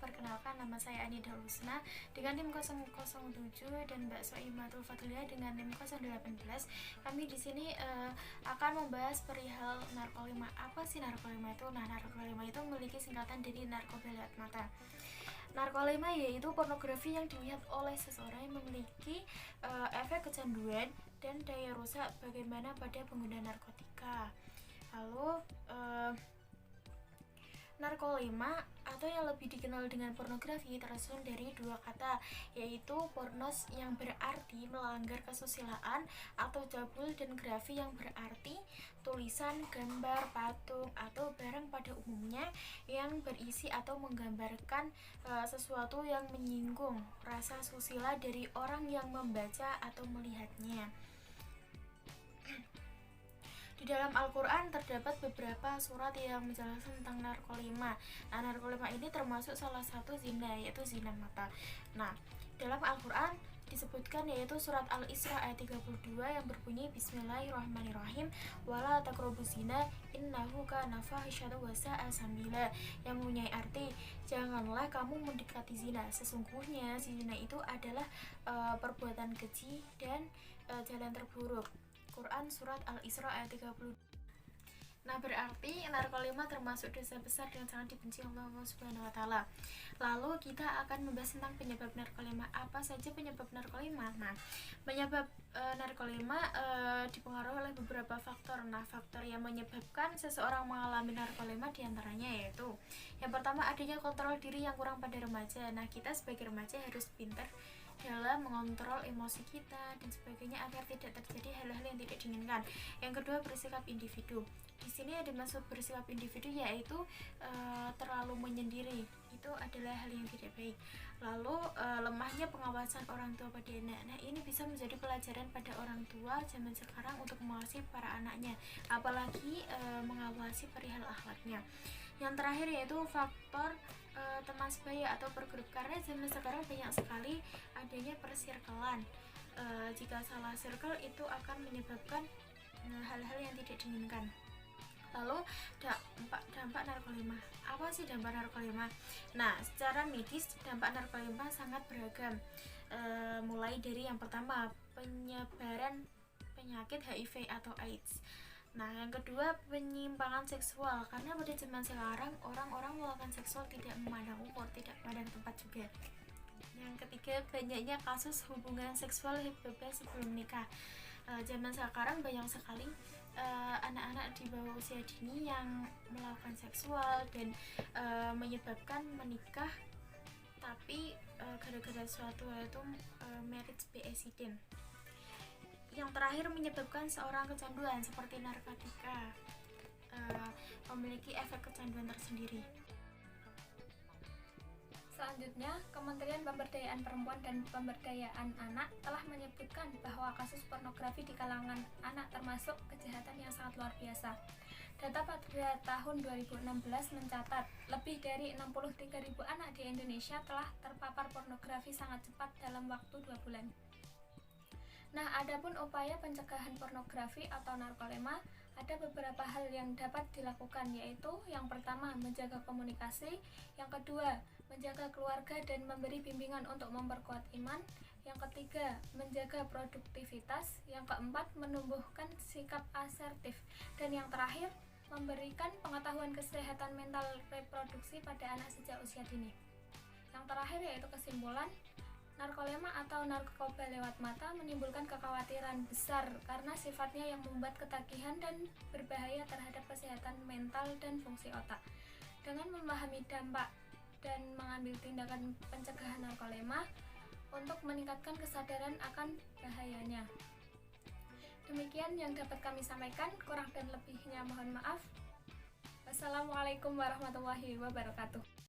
perkenalkan nama saya Anida Lusna dengan NIM 007 dan Mbak Soimatul Fadlia dengan NIM 018. Kami di sini akan membahas perihal narkolima. Apa sih narkolima itu? Nah, narkolima itu memiliki singkatan dari narkoba lewat mata. Narkolima yaitu pornografi yang dilihat oleh seseorang yang memiliki efek kecanduan dan daya rusak bagaimana pada pengguna narkotika. Lalu narkolima atau yang lebih dikenal dengan pornografi tersusun dari dua kata, yaitu pornos yang berarti melanggar kesusilaan atau cabul, dan grafi yang berarti tulisan, gambar, patung, atau barang pada umumnya yang berisi atau menggambarkan sesuatu yang menyinggung rasa susila dari orang yang membaca atau melihatnya. Di dalam Al-Quran terdapat beberapa surat yang menjelaskan tentang narkolima. Nah, narkolima ini termasuk salah satu zina, yaitu zina mata. Nah, dalam Al-Quran disebutkan yaitu surat Al-Isra ayat 32 yang berbunyi Bismillahirrahmanirrahim wala taqrabuz zina innahu kana fahisyatan wa sa'a sabila, yang mempunyai arti janganlah kamu mendekati zina, sesungguhnya zina itu adalah perbuatan keji dan jalan terburuk. Quran surat Al-Isra ayat 30. Nah, berarti narkolima termasuk dosa besar dan sangat dibenci Allah Subhanahu wa taala. Lalu kita akan membahas tentang penyebab narkolima. Apa saja penyebab narkolima? Nah, penyebab narkolima dipengaruhi oleh beberapa faktor. Nah, faktor yang menyebabkan seseorang mengalami narkolima diantaranya yaitu yang pertama, adanya kontrol diri yang kurang pada remaja. Nah, kita sebagai remaja harus pintar dalam mengontrol emosi kita dan sebagainya agar tidak terjadi hal-hal yang tidak diinginkan. Yang kedua, bersikap individu. Di sini ada dimaksud bersikap individu yaitu terlalu menyendiri. Itu adalah hal yang tidak baik. Lalu lemahnya pengawasan orang tua pada anak. Nah, ini bisa menjadi pelajaran pada orang tua zaman sekarang untuk mengawasi para anaknya, apalagi mengawasi perihal akhlaknya. Yang terakhir yaitu faktor teman sebaya atau pergrup, karena zaman sekarang banyak sekali adanya persirkelan. Jika salah circle itu akan menyebabkan hal-hal yang tidak diinginkan. Lalu dampak narkolima. Apa sih dampak narkolima? Nah, secara medis dampak narkolima sangat beragam. Mulai dari yang pertama, penyebaran penyakit HIV atau AIDS. Nah, yang kedua, penyimpangan seksual, karena pada zaman sekarang orang-orang melakukan seksual tidak memandang umur, tidak memandang tempat juga. Yang ketiga, banyaknya kasus hubungan seksual bebas sebelum nikah. Zaman sekarang banyak sekali anak-anak di bawah usia dini yang melakukan seksual dan menyebabkan menikah, tapi gara-gara suatu yaitu marriage by accident. Yang terakhir, menyebabkan seorang kecanduan seperti narkotika, memiliki efek kecanduan tersendiri. Selanjutnya, Kementerian Pemberdayaan Perempuan dan Pemberdayaan Anak telah menyebutkan bahwa kasus pornografi di kalangan anak termasuk kejahatan yang sangat luar biasa. Data pada tahun 2016 mencatat lebih dari 63.000 anak di Indonesia telah terpapar pornografi sangat cepat dalam waktu 2 bulan. Nah, adapun upaya pencegahan pornografi atau narkolema, ada beberapa hal yang dapat dilakukan, yaitu yang pertama, menjaga komunikasi, yang kedua, menjaga keluarga dan memberi bimbingan untuk memperkuat iman, yang ketiga, menjaga produktivitas, yang keempat, menumbuhkan sikap asertif, dan yang terakhir, memberikan pengetahuan kesehatan mental reproduksi pada anak sejak usia dini. Yang terakhir yaitu kesimpulan, narkolema atau narkoba lewat mata menimbulkan kekhawatiran besar karena sifatnya yang membuat ketagihan dan berbahaya terhadap kesehatan mental dan fungsi otak. Dengan memahami dampak dan mengambil tindakan pencegahan narkolema untuk meningkatkan kesadaran akan bahayanya. Demikian yang dapat kami sampaikan, kurang dan lebihnya mohon maaf. Wassalamualaikum warahmatullahi wabarakatuh.